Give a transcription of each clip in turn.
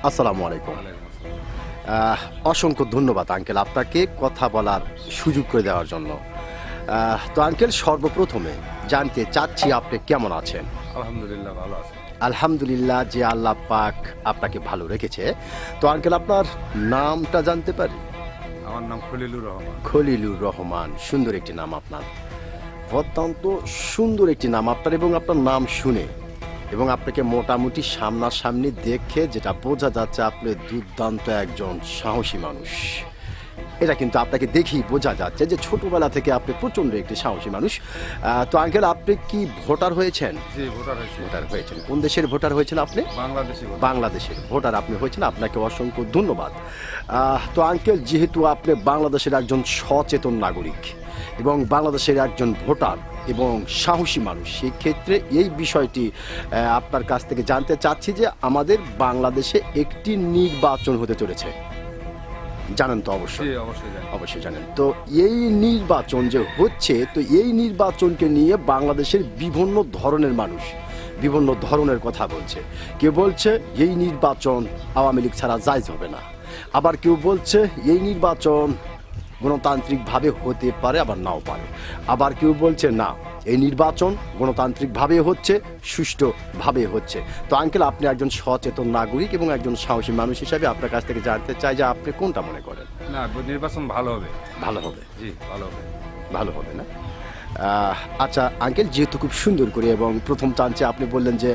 আসসালামু আলাইকুম। অসংখ্য ধন্যবাদ আঙ্কেল আপনাকে কথা বলার সুযোগ করে দেওয়ার জন্য। তো আঙ্কেল সর্বপ্রথমে জানতে চাচ্ছি আপনি কেমন আছেন? আলহামদুলিল্লাহ ভালো আছে। আলহামদুলিল্লাহ যে আল্লাহ পাক আপনাকে ভালো রেখেছে। তো আঙ্কেল আপনার নামটা জানতে পারি? আমার নাম খলিলুর রহমান। খলিলুর রহমান, সুন্দর একটি নাম আপনার। অত্যন্ত সুন্দর একটি নাম আপনার এবং আপনার নাম শুনে এবং আপনাকে মোটামুটি সামনাসামনি দেখে যেটা বোঝা যাচ্ছে আপনি দুর্দান্ত একজন সাহসী মানুষ। এটা কিন্তু আপনাকে দেখেই বোঝা যাচ্ছে যে ছোটবেলা থেকে আপনি প্রচণ্ড একটি সাহসী মানুষ। তো আঙ্কেল আপনি কি ভোটার হয়েছেন? জি, ভোটার হয়েছে। ভোটার হয়েছেন। কোন দেশের ভোটার হয়েছেন আপনি? বাংলাদেশি ভোটার। বাংলাদেশের ভোটার আপনি হয়েছেন, আপনাকে অসংখ্য ধন্যবাদ। তো আঙ্কেল যেহেতু আপনি বাংলাদেশের একজন সচেতন নাগরিক এবং বাংলাদেশের একজন ভোটার এবং সাহসী মানুষ, সেই ক্ষেত্রে এই বিষয়টি আপনার কাছ থেকে জানতে চাচ্ছি যে আমাদের বাংলাদেশে একটি নির্বাচন হতে চলেছে, জানেন তো? অবশ্যই জি, অবশ্যই জানি। অবশ্যই জানেন। তো এই নির্বাচন যে হচ্ছে, তো এই নির্বাচনকে নিয়ে বাংলাদেশের বিভিন্ন ধরনের মানুষ বিভিন্ন ধরনের কথা বলছে। কেউ বলছে এই নির্বাচন আওয়ামী লীগ ছাড়া জায়েজ হবে না, আবার কেউ বলছে এই নির্বাচন গণতান্ত্রিকভাবে হতে পারে আবার নাও পারে, আবার কেউ বলছে না এই নির্বাচন গণতান্ত্রিকভাবে হচ্ছে, সুষ্ঠুভাবে হচ্ছে। তো আঙ্কেল আপনি একজন সচেতন নাগরিক এবং একজন সাহসী মানুষ হিসাবে আপনার কাছ থেকে জানতে চাই যে আপনি কোনটা মনে করেন? না, নির্বাচন ভালো হবে। ভালো হবে? জি, ভালো হবে। ভালো হবে না? আচ্ছা আঙ্কেল, যেহেতু খুব সুন্দর করে এবং প্রথম চান্সে আপনি বললেন যে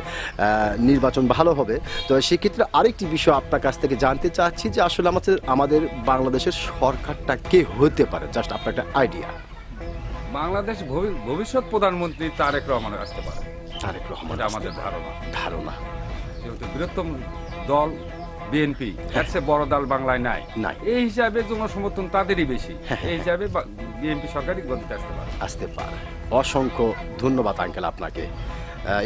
নির্বাচন ভালো হবে, তো সেক্ষেত্রে আরেকটি বিষয় আপনার কাছ থেকে জানতে চাচ্ছি যে আসলে আমাদের বাংলাদেশের সরকারটা কে হতে পারে, জাস্ট আপনার একটা আইডিয়া। বাংলাদেশ ভবিষ্যৎ প্রধানমন্ত্রী তারেক রহমান আসতে পারে। তারেক রহমান এটা আমাদের ধারণা। ধারণা যেহেতু বৃহত্তম দল বিএনপি, এর চেয়ে বড় দল বাংলায় নাই। নাই। এই হিসাবে জনসমর্থন তাদেরই বেশি। এই হিসাবে বিএনপি সরকারই গদিতে আসতে পারে। অসংখ্য ধন্যবাদ আঙ্কেল আপনাকে।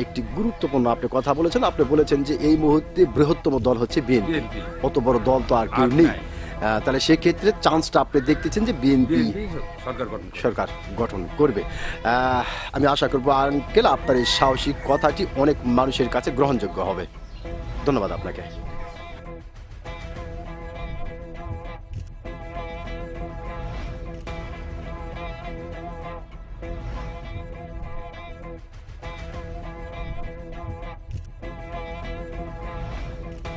একটি গুরুত্বপূর্ণ আপনি কথা বলেছেন। আপনি বলেছেন যে এই মুহূর্তে বৃহত্তম দল হচ্ছে বিএনপি। বিএনপি। অত বড় দল তো আর কেউ নেই। তাহলে সেক্ষেত্রে চান্সটা আপনি দেখতেছেন যে বিএনপি সরকার গঠন করবে। আমি আশা করবো আঙ্কেল আপনার এই সাহসিক কথাটি অনেক মানুষের কাছে গ্রহণযোগ্য হবে। ধন্যবাদ আপনাকে।